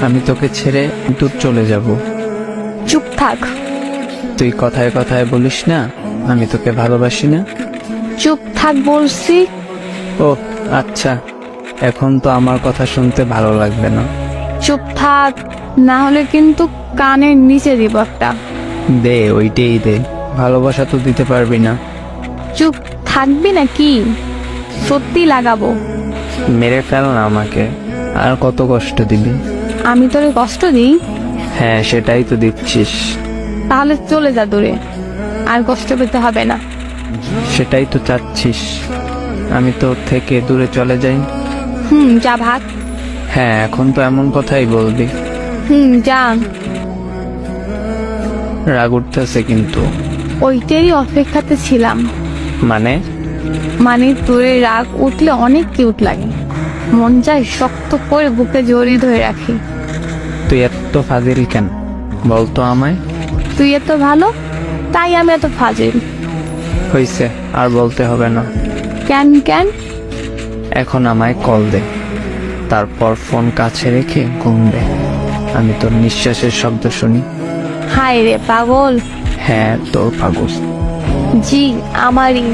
আমি তোকে ছেড়ে দূর চলে যাব। চুপ থাক। তুই কথায় কথায় বলিস না আমি তোকে ভালোবাসি না। চুপ থাক বলছি। ও আচ্ছা, এখন তো আমার কথা শুনতে ভালো লাগবে না। চুপ থাক, না হলে কিন্তু কানের নিচে দিব একটা। দে, ওইটাই দে। ভালোবাসা তো দিতে পারবি না। চুপ থাকবি না কি? সত্যি লাগাবো। মেরে ফেল না আমাকে, আর কত কষ্ট দিবি? আমি তোরে কষ্ট দিই? হ্যাঁ, সেটাই তো দিচ্ছিস। তাহলে চলে যা দূরে, আর কষ্ট পেতে হবে না। সেটাই তো চাচ্ছিস, আমি তোর থেকে দূরে চলে যাই। যা ভাগ। হ্যাঁ, এখন তো এমন কথাই বলবি? যা। রাগ উঠতেছে কিন্তু। ওইটারই অপেক্ষাতে ছিলাম। মানে তোরে রাগ উঠলে অনেক কিউট লাগে, মন চায় শক্ত করে বুকে জড়িয়ে ধরে রাখি। তুই এত ফাজিল কেন বলতো আমায়? তুই এত ভালো তাই আমি এত ফাজিল। হইছে, আর বলতে হবে না। কেন কেন? এখন আমায় কল দে, তারপর ফোন কাছে রেখে ঘুম দে। আমি তোর নিঃশ্বাসের শব্দ শুনি। হায় রে পাগল। হ্যাঁ, তোর পাগল। জি আমারই।